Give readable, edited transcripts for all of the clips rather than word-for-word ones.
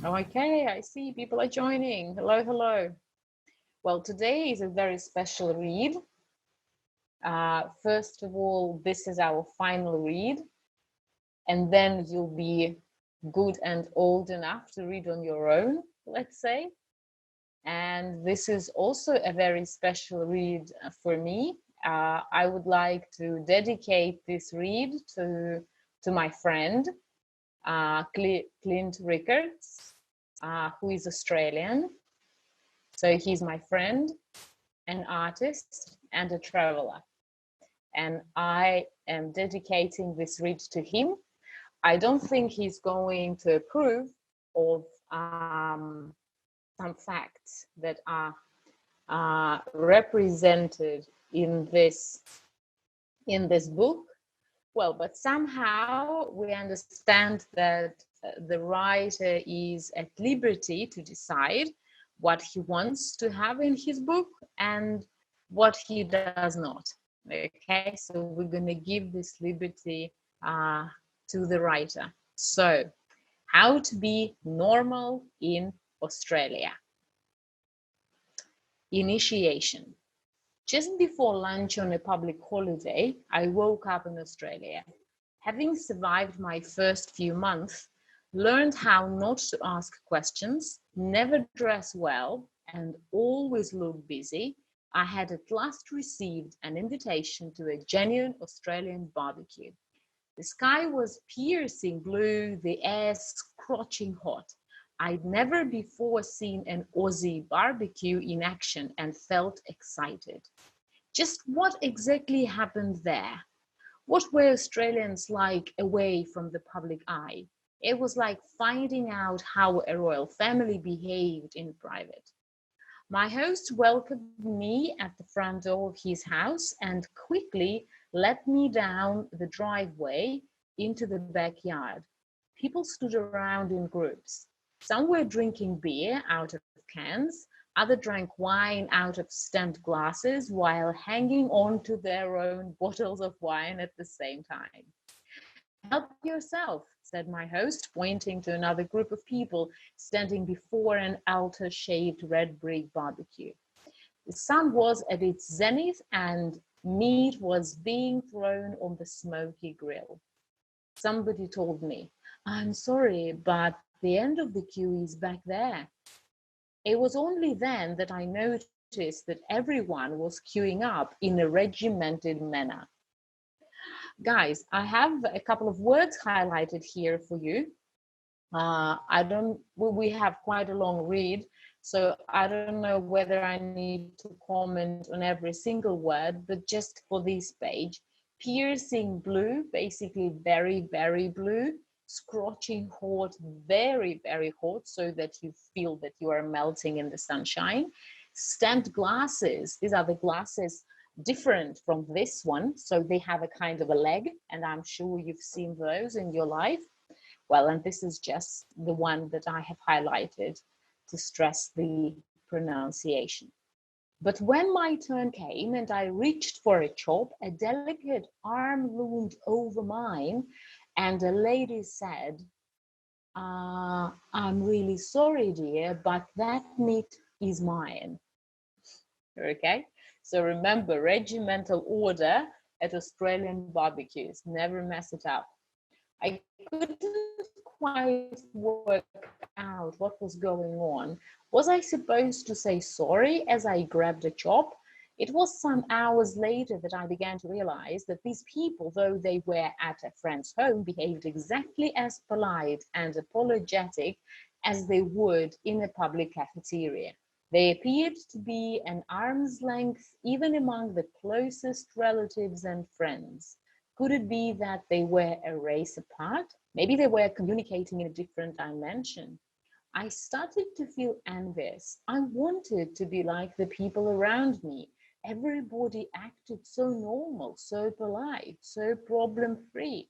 Okay, I see people are joining. Hello, hello. Well, today is a very special read. First of all, this is our final read, and then you'll be good and old enough to read on your own, let's say. And this is also a very special read for me. I would like to dedicate this read to my friend, Clint Rickards, who is Australian. So he's my friend, an artist, and a traveler. And I am dedicating this read to him. I don't think he's going to approve of some facts that are represented in this book. Well, but somehow we understand that the writer is at liberty to decide what he wants to have in his book and what he does not. Okay, so we're going to give this liberty to the writer. So, how to be normal in Australia. Initiation. Just before lunch on a public holiday, I woke up in Australia. Having survived my first few months, learned how not to ask questions, never dress well, and always look busy, I had at last received an invitation to a genuine Australian barbecue. The sky was piercing blue, the air scorching hot. I'd never before seen an Aussie barbecue in action and felt excited. Just what exactly happened there? What were Australians like away from the public eye? It was like finding out how a royal family behaved in private. My host welcomed me at the front door of his house and quickly led me down the driveway into the backyard. People stood around in groups. Some were drinking beer out of cans, others drank wine out of stamped glasses while hanging on to their own bottles of wine at the same time. Help yourself, said my host, pointing to another group of people standing before an altar-shaped red brick barbecue. The sun was at its zenith and meat was being thrown on the smoky grill. Somebody told me, I'm sorry, but the end of the queue is back there. It was only then that I noticed that everyone was queuing up in a regimented manner. Guys, I have a couple of words highlighted here for you. We have quite a long read, so I don't know whether I need to comment on every single word, but just for this page, piercing blue, basically very, very blue, scorching hot, very, very hot, so that you feel that you are melting in the sunshine. Stamped glasses, these are the glasses different from this one, so they have a kind of a leg, and I'm sure you've seen those in your life. Well, and this is just the one that I have highlighted to stress the pronunciation. But when my turn came and I reached for a chop, a delicate arm loomed over mine and a lady said, I'm really sorry, dear, but that meat is mine. Okay, so remember, regimental order at Australian barbecues, never mess it up. I couldn't quite work out what was going on. Was I supposed to say sorry as I grabbed a chop? It was some hours later that I began to realize that these people, though they were at a friend's home, behaved exactly as polite and apologetic as they would in a public cafeteria. They appeared to be an arm's length even among the closest relatives and friends. Could it be that they were a race apart? Maybe they were communicating in a different dimension. I started to feel envious. I wanted to be like the people around me. Everybody acted so normal, so polite, so problem-free.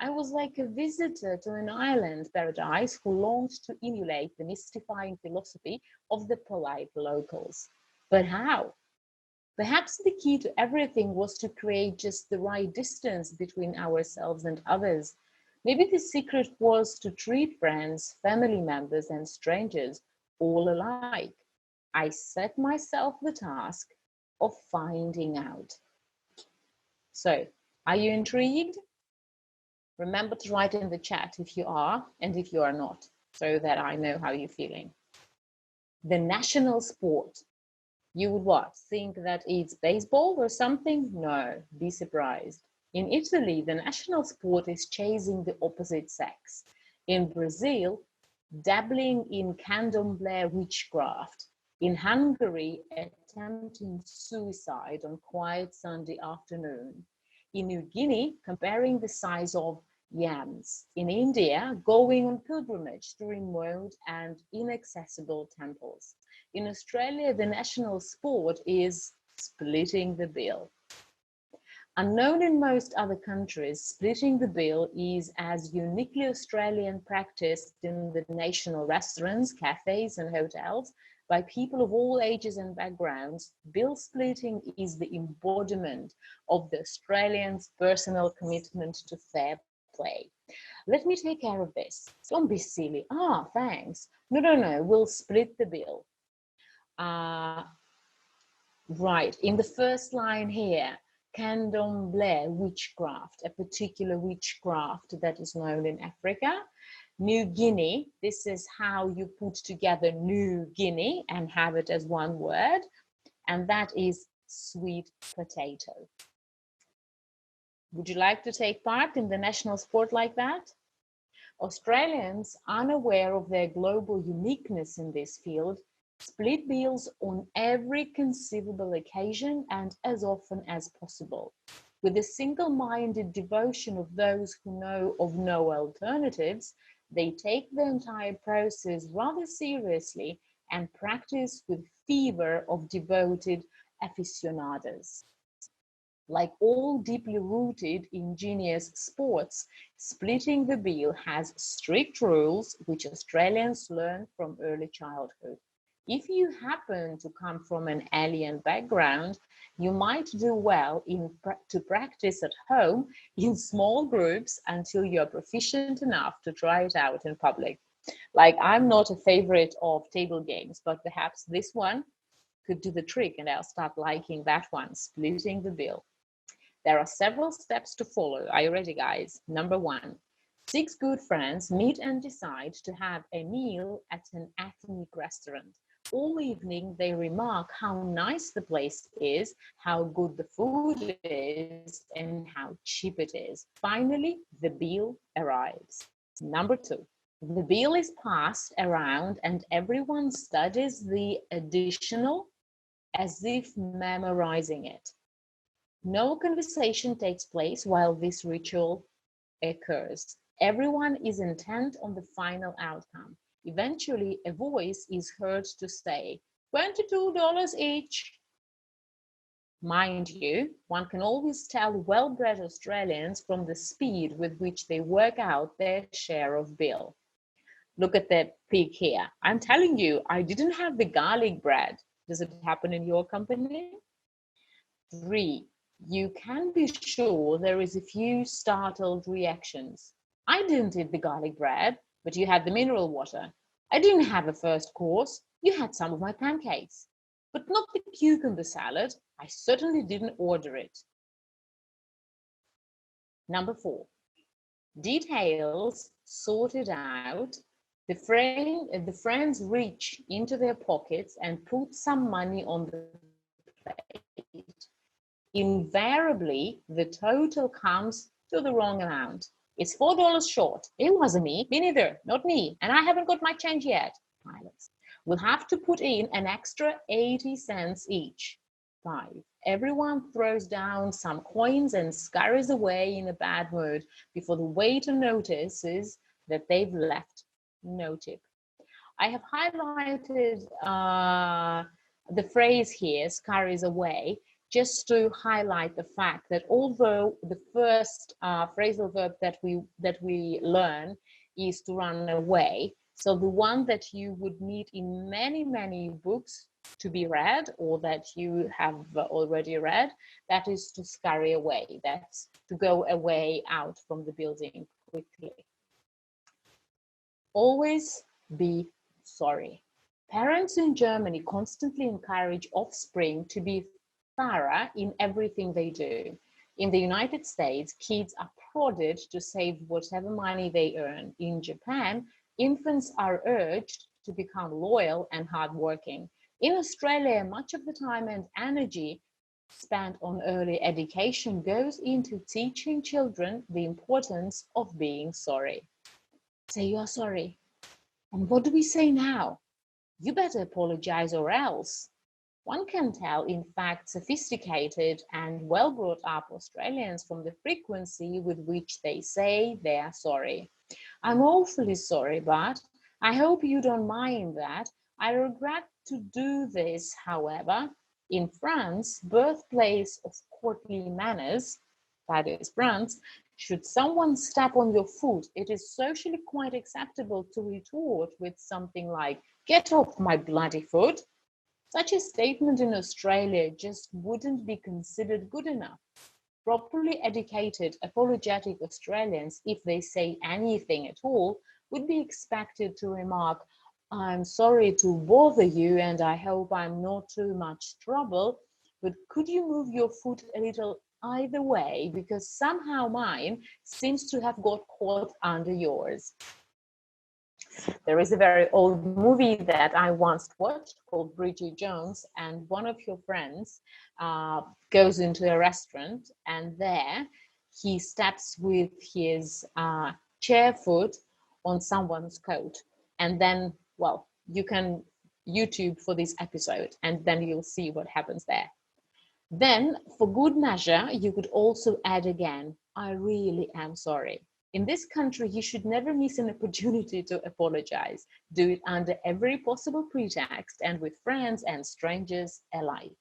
I was like a visitor to an island paradise who longed to emulate the mystifying philosophy of the polite locals. But how? Perhaps the key to everything was to create just the right distance between ourselves and others. Maybe the secret was to treat friends, family members, and strangers all alike. I set myself the task of finding out. So, are you intrigued? Remember to write in the chat if you are and if you are not, so that I know how you're feeling. The national sport. You would what? Think that it's baseball or something? No, be surprised. In Italy, the national sport is chasing the opposite sex. In Brazil, dabbling in candomblé witchcraft. In Hungary, attempting suicide on quiet Sunday afternoon. In New Guinea, comparing the size of yams. In India, going on pilgrimage to remote and inaccessible temples. In Australia, the national sport is splitting the bill. Unknown in most other countries, splitting the bill is as uniquely Australian practiced in the national restaurants, cafes, and hotels by people of all ages and backgrounds. Bill splitting is the embodiment of the Australians' personal commitment to fair play. Let me take care of this. Don't be silly. Ah, thanks. No, we'll split the bill. Right, in the first line here, candomblé witchcraft, a particular witchcraft that is known in Africa. New Guinea, this is how you put together New Guinea and have it as one word, and that is sweet potato. Would you like to take part in the national sport like that? Australians, unaware of their global uniqueness in this field, split bills on every conceivable occasion and as often as possible. With the single-minded devotion of those who know of no alternatives, they take the entire process rather seriously and practice with fervor of devoted aficionados. Like all deeply rooted, ingenious sports, splitting the bill has strict rules which Australians learn from early childhood. If you happen to come from an alien background, you might do well to practice at home in small groups until you're proficient enough to try it out in public. Like, I'm not a favorite of table games, but perhaps this one could do the trick and I'll start liking that one, splitting the bill. There are several steps to follow. Are you ready, guys? Number 1, 6 good friends meet and decide to have a meal at an ethnic restaurant. All evening, they remark how nice the place is, how good the food is, and how cheap it is. Finally, the bill arrives. Number 2, the bill is passed around and everyone studies the additional as if memorizing it. No conversation takes place while this ritual occurs. Everyone is intent on the final outcome. Eventually, a voice is heard to say, $22 each. Mind you, one can always tell well-bred Australians from the speed with which they work out their share of bill. Look at that pig here. I'm telling you, I didn't have the garlic bread. Does it happen in your company? 3, you can be sure there is a few startled reactions. I didn't eat the garlic bread, but you had the mineral water. I didn't have a first course. You had some of my pancakes, but not the cucumber salad. I certainly didn't order it. Number 4, details sorted out. The friends reach into their pockets and put some money on the plate. Invariably, the total comes to the wrong amount. It's $4 short. It wasn't me. Me neither. Not me. And I haven't got my change yet. Pilots. We'll have to put in an extra 80 cents each. 5, everyone throws down some coins and scurries away in a bad mood before the waiter notices that they've left no tip. I have highlighted the phrase here, scurries away, just to highlight the fact that although the first phrasal verb that we learn is to run away, so the one that you would meet in many books to be read, or that you have already read, that is to scurry away. That's to go away out from the building quickly. Always be sorry. Parents in Germany constantly encourage offspring to be thorough in everything they do. In the United States, kids are prodded to save whatever money they earn. In Japan, infants are urged to become loyal and hardworking. In Australia, much of the time and energy spent on early education goes into teaching children the importance of being sorry. Say you're sorry. And what do we say now? You better apologize or else. One can tell, in fact, sophisticated and well-brought-up Australians from the frequency with which they say they are sorry. I'm awfully sorry, but I hope you don't mind that. I regret to do this, however. In France, birthplace of courtly manners, that is France, should someone step on your foot, it is socially quite acceptable to retort with something like, "Get off my bloody foot." Such a statement in Australia just wouldn't be considered good enough. Properly educated, apologetic Australians, if they say anything at all, would be expected to remark, "I'm sorry to bother you and I hope I'm not too much trouble, but could you move your foot a little either way because somehow mine seems to have got caught under yours." There is a very old movie that I once watched called Bridget Jones, and one of your friends goes into a restaurant, and there he steps with his chair foot on someone's coat. And then, well, you can YouTube for this episode, and then you'll see what happens there. Then, for good measure, you could also add again, "I really am sorry." In this country, you should never miss an opportunity to apologize. Do it under every possible pretext and with friends and strangers alike.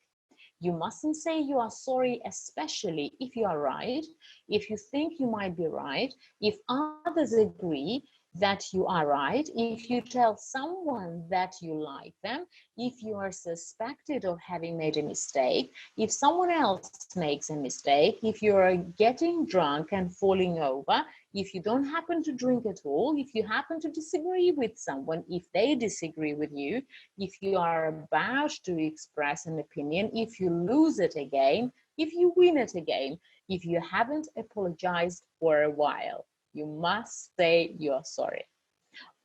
You mustn't say you are sorry, especially if you are right, if you think you might be right, if others agree that you are right, if you tell someone that you like them, if you are suspected of having made a mistake, if someone else makes a mistake, if you are getting drunk and falling over, if you don't happen to drink at all, if you happen to disagree with someone, if they disagree with you, if you are about to express an opinion, if you lose it again, if you win it again, if you haven't apologized for a while, you must say you're sorry.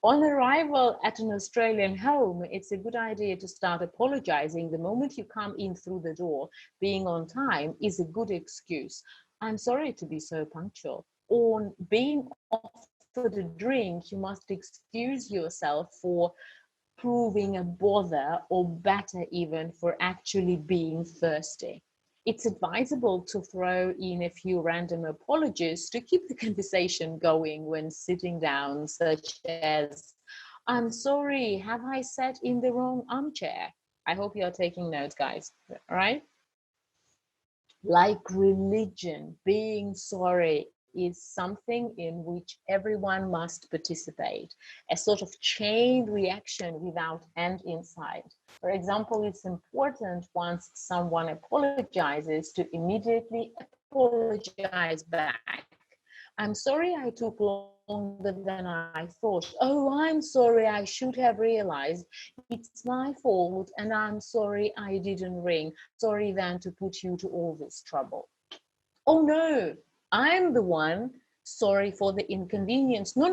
On arrival at an Australian home, it's a good idea to start apologizing the moment you come in through the door. Being on time is a good excuse. "I'm sorry to be so punctual." Or being offered a drink, you must excuse yourself for proving a bother, or better even, for actually being thirsty. It's advisable to throw in a few random apologies to keep the conversation going when sitting down, such as, "I'm sorry, have I sat in the wrong armchair?" I hope you're taking notes, guys, right? Like religion, being sorry is something in which everyone must participate, a sort of chain reaction without end in sight. For example, it's important once someone apologizes to immediately apologize back. "I'm sorry I took longer than I thought." "Oh, I'm sorry, I should have realized. It's my fault, and I'm sorry I didn't ring. Sorry then to put you to all this trouble." "Oh no, I'm the one. Sorry for the inconvenience." No,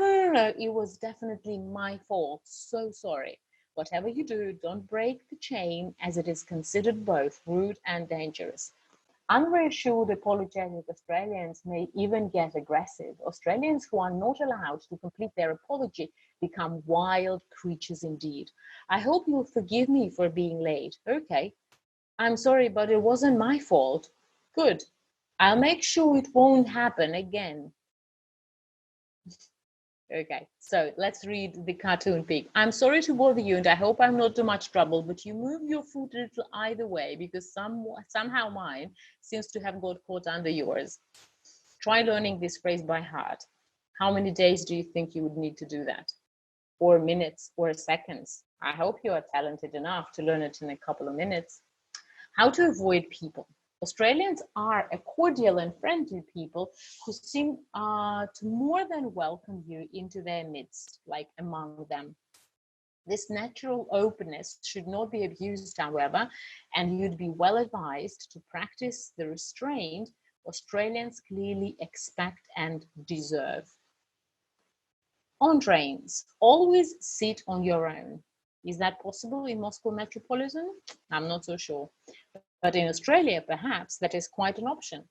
it was definitely my fault. So sorry." Whatever you do, don't break the chain, as it is considered both rude and dangerous. Unreassured, apologetic Australians may even get aggressive. Australians who are not allowed to complete their apology become wild creatures indeed. "I hope you'll forgive me for being late." "Okay, I'm sorry, but it wasn't my fault." "Good. I'll make sure it won't happen again." Okay, so let's read the cartoon pig. "I'm sorry to bother you and I hope I'm not too much trouble, but you move your foot a little either way because somehow mine seems to have got caught under yours." Try learning this phrase by heart. How many days do you think you would need to do that? Or minutes or seconds? I hope you are talented enough to learn it in a couple of minutes. How to avoid people. Australians are a cordial and friendly people who seem to more than welcome you into their midst, like among them. This natural openness should not be abused, however, and you'd be well advised to practice the restraint Australians clearly expect and deserve. On trains, always sit on your own. Is that possible in Moscow Metropolitan? I'm not so sure. But in Australia, perhaps, that is quite an option.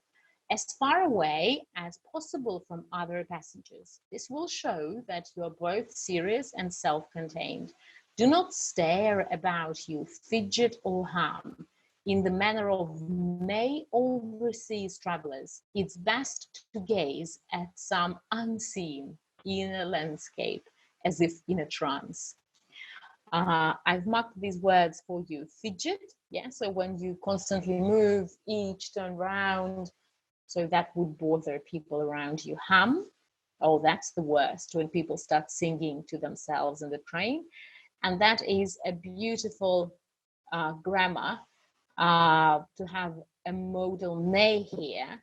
As far away as possible from other passengers. This will show that you are both serious and self-contained. Do not stare about you, fidget or hum. In the manner of many overseas travelers, it's best to gaze at some unseen inner landscape, as if in a trance. I've marked these words for you. Fidget, yeah, so when you constantly move, each turn round, so that would bother people around you. Hum, oh, that's the worst, when people start singing to themselves in the train. And that is a beautiful grammar to have a modal ne here.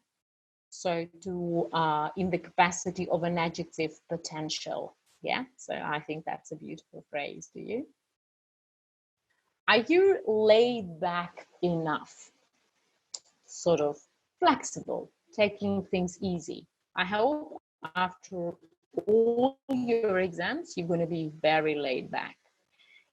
So to in the capacity of an adjective potential. Yeah, so I think that's a beautiful phrase. Do you? Are you laid back enough? Sort of flexible, taking things easy. I hope after all your exams, you're going to be very laid back.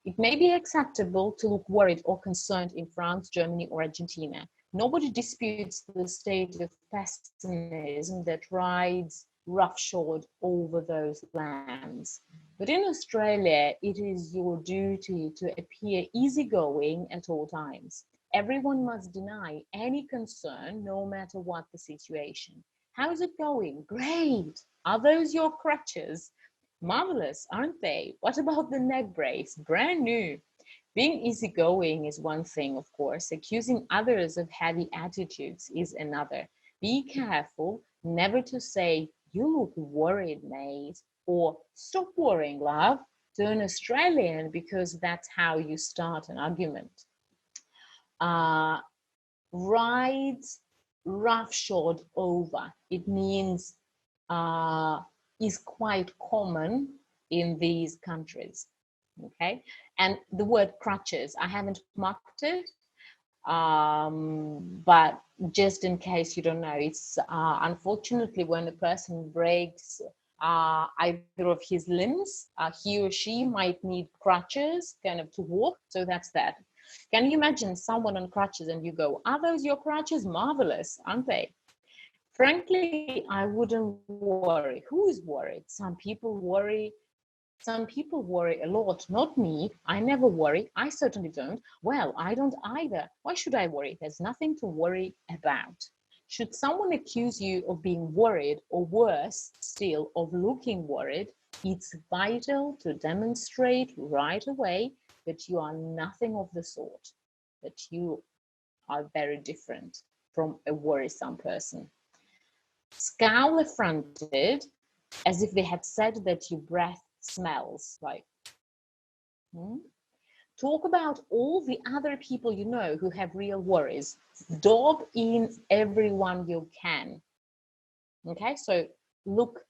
It may be acceptable to look worried or concerned in France, Germany, or Argentina. Nobody disputes the state of pessimism that rides roughshod over those lands. But in Australia, it is your duty to appear easygoing at all times. Everyone must deny any concern, no matter what the situation. How's it going? Great. Are those your crutches? Marvelous, aren't they? What about the neck brace? Brand new. Being easygoing is one thing, of course. Accusing others of heavy attitudes is another. Be careful never to say, "You look worried, mate," or "Stop worrying, love," to an Australian, because that's how you start an argument. Rides roughshod over. It means is quite common in these countries. Okay, and the word crutches, I haven't marked it, but just in case you don't know, it's unfortunately when a person breaks either of his limbs, he or she might need crutches kind of to walk. So that's that. Can you imagine someone on crutches and you go, "Are those your crutches? Marvelous, aren't they?" Frankly, I wouldn't worry. Who is worried? Some people worry a lot, not me. I never worry. I certainly don't. Well, I don't either. Why should I worry? There's nothing to worry about. Should someone accuse you of being worried, or worse still, of looking worried, it's vital to demonstrate right away that you are nothing of the sort, that you are very different from a worrisome person. Scowl affronted, as if they had said that your breath smells like. Talk about all the other people you know who have real worries. Dob in everyone you can. Okay, so look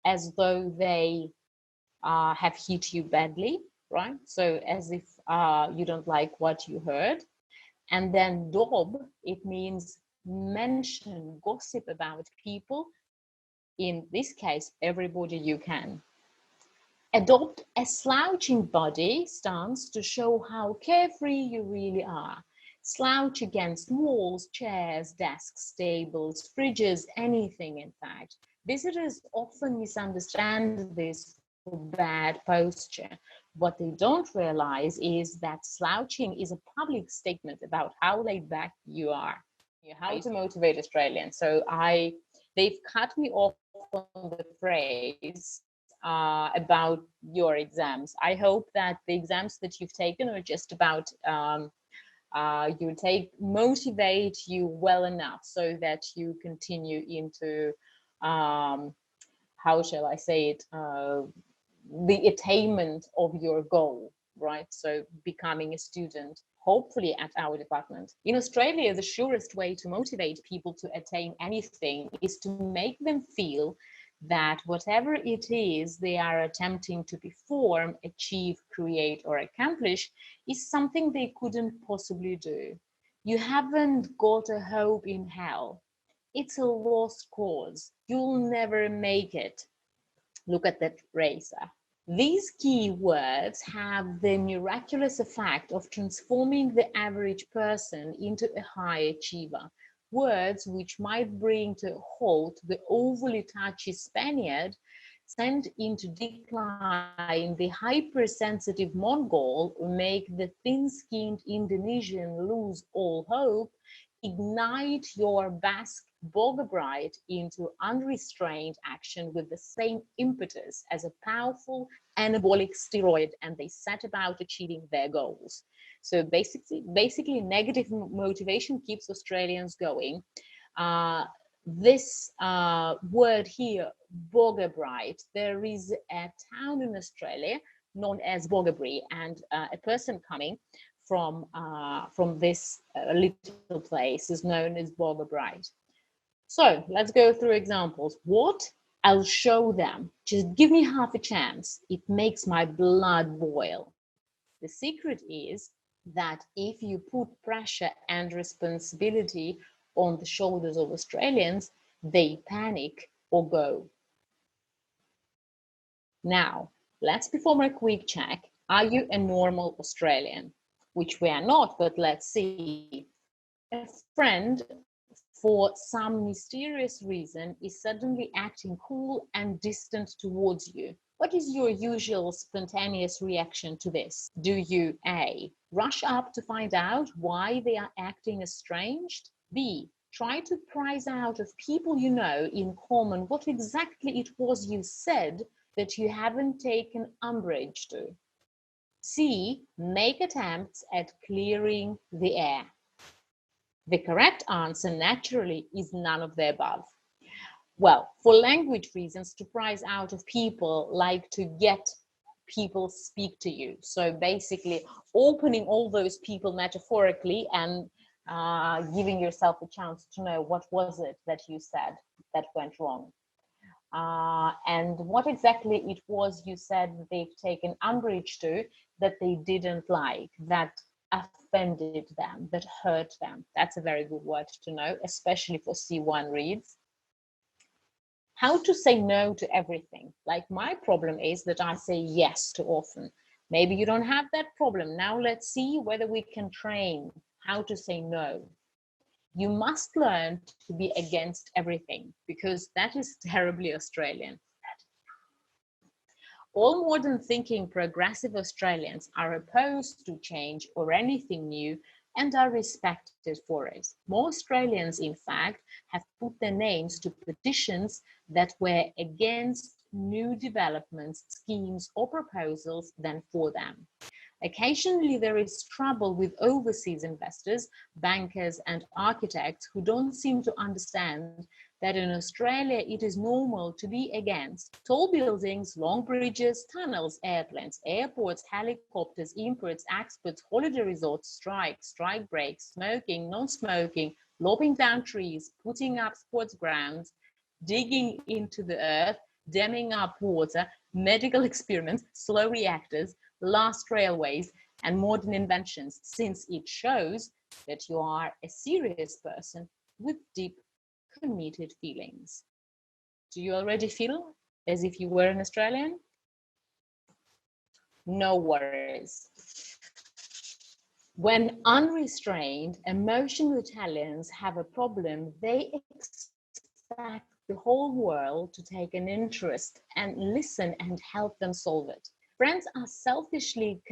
as though they have hit you badly, right? So as if you don't like what you heard. And then dob, it means mention, gossip about people. In this case, everybody you can. Adopt a slouching body stance to show how carefree you really are. Slouch against walls, chairs, desks, tables, fridges, anything in fact. Visitors often misunderstand this for bad posture. What they don't realize is that slouching is a public statement about how laid back you are. How to motivate Australians. So they've cut me off on the phrase about your exams. I hope that the exams that you've taken are just about motivate you well enough so that you continue into how shall I say it, the attainment of your goal. right? So becoming a student, hopefully at our department. In Australia, the surest way to motivate people to attain anything is to make them feel that whatever it is they are attempting to perform, achieve, create, or accomplish is something they couldn't possibly do. You haven't got a hope in hell. It's a lost cause. You'll never make it. Look at that racer. These key words have the miraculous effect of transforming the average person into a high achiever. Words which might bring to a halt the overly touchy Spaniard, sent into decline the hypersensitive Mongol, make the thin-skinned Indonesian lose all hope, ignite your Basque Bogabrite into unrestrained action with the same impetus as a powerful anabolic steroid, and they set about achieving their goals. So basically negative motivation keeps Australians going. This word here, Bogabrite, there is a town in Australia known as Bogabri, and a person coming from this little place is known as Bogabrite. So let's go through examples. What? I'll show them. Just give me half a chance. It makes my blood boil. The secret is that if you put pressure and responsibility on the shoulders of Australians, they panic or go. Now, let's perform a quick check. Are you a normal Australian? Which we are not, but let's see. A friend, for some mysterious reason, is suddenly acting cool and distant towards you. What is your usual spontaneous reaction to this? Do you A, rush up to find out why they are acting estranged? B, try to prize out of people you know in common what exactly it was you said that you haven't taken umbrage to? C, make attempts at clearing the air. The correct answer, naturally, is none of the above. Well, for language reasons, to prize out of people, like to get people speak to you. So basically opening all those people metaphorically and giving yourself a chance to know what was it that you said that went wrong. And what exactly it was you said that they've taken umbrage to, that they didn't like, that offended them, that hurt them. That's a very good word to know, especially for C1 reads. How to say no to everything. Like my problem is that I say yes too often. Maybe you don't have that problem. Now let's see whether we can train how to say no. You must learn to be against everything, because that is terribly Australian. All modern thinking progressive Australians are opposed to change or anything new and are respected for it. More Australians, in fact, have put their names to petitions that were against new developments, schemes, or proposals than for them. Occasionally, there is trouble with overseas investors, bankers, and architects who don't seem to understand that in Australia it is normal to be against tall buildings, long bridges, tunnels, airplanes, airports, helicopters, imports, exports, holiday resorts, strikes, strike breaks, smoking, non-smoking, lopping down trees, putting up sports grounds, digging into the earth, damming up water, medical experiments, slow reactors, last railways, and modern inventions, since it shows that you are a serious person with deep committed feelings. Do you already feel as if you were an Australian? No worries. When unrestrained, emotional Italians have a problem, they expect the whole world to take an interest and listen and help them solve it. Friends are selfishly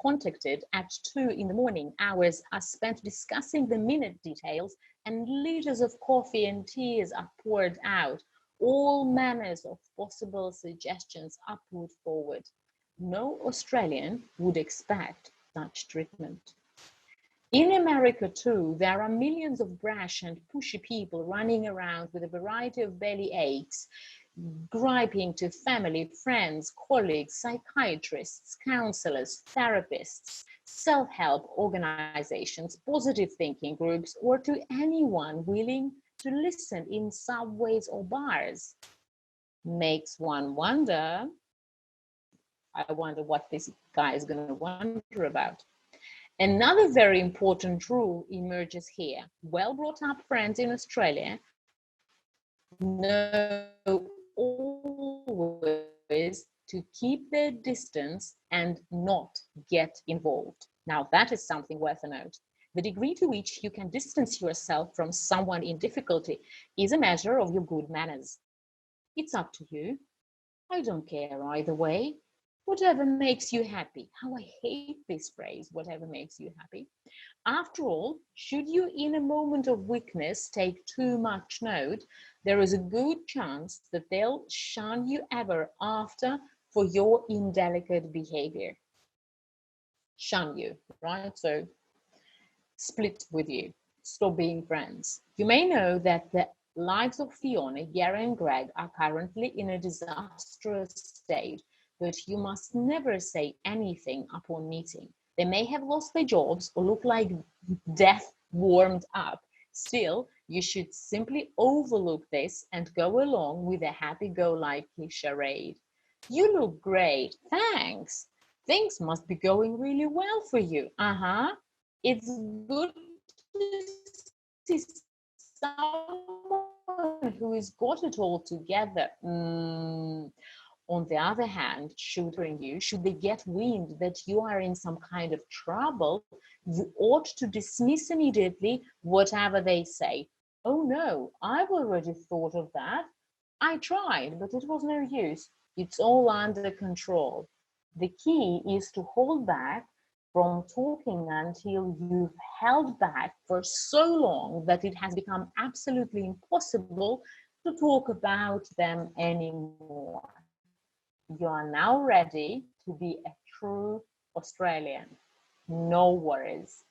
contacted at 2 in the morning. Hours are spent discussing the minute details, and liters of coffee and tears are poured out. All manners of possible suggestions are put forward. No Australian would expect such treatment. In America too, there are millions of brash and pushy people running around with a variety of belly aches, griping to family, friends, colleagues, psychiatrists, counselors, therapists, self-help organizations, positive thinking groups, or to anyone willing to listen in subways or bars. Makes one wonder. I wonder what this guy is going to wonder about. Another very important rule emerges here. Well-brought-up friends in Australia know always to keep their distance and not get involved. Now, that is something worth a note. The degree to which you can distance yourself from someone in difficulty is a measure of your good manners. It's up to you. I don't care either way. Whatever makes you happy. How I hate this phrase, whatever makes you happy. After all, should you in a moment of weakness take too much note, there is a good chance that they'll shun you ever after for your indelicate behavior. Shun you, right? So split with you, stop being friends. You may know that the lives of Fiona, Gary and Greg are currently in a disastrous state, but you must never say anything upon meeting. They may have lost their jobs or look like death warmed up. Still, you should simply overlook this and go along with a happy-go-lucky charade. You look great, thanks. Things must be going really well for you. It's good to see someone who has got it all together. On the other hand, should they get wind that you are in some kind of trouble, you ought to dismiss immediately whatever they say. Oh no, I've already thought of that. I tried, but it was no use. It's all under control. The key is to hold back from talking until you've held back for so long that it has become absolutely impossible to talk about them anymore. You are now ready to be a true Australian. No worries.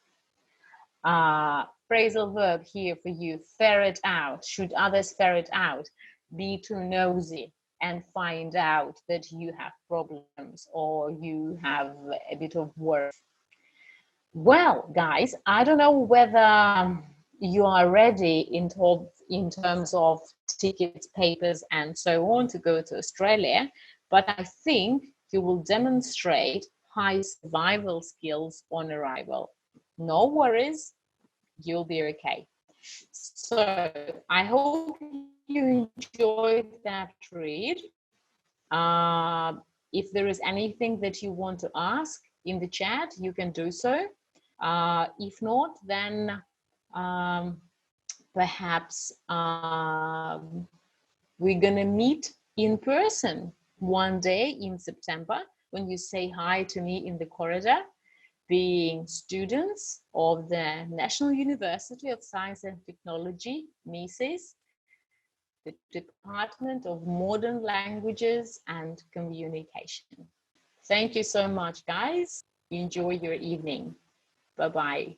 Phrasal verb here for you, ferret out. Should others ferret out? Be too nosy and find out that you have problems or you have a bit of work. Well, guys, I don't know whether you are ready in terms of tickets, papers, and so on to go to Australia, but I think you will demonstrate high survival skills on arrival. No worries, you'll be okay. So I hope you enjoyed that read. If there is anything that you want to ask in the chat, you can do so. If not, then perhaps we're gonna meet in person one day in September when you say hi to me in the corridor, being students of the National University of Science and Technology, MISiS, the Department of Modern Languages and Communication. Thank you so much, guys. Enjoy your evening. Bye-bye.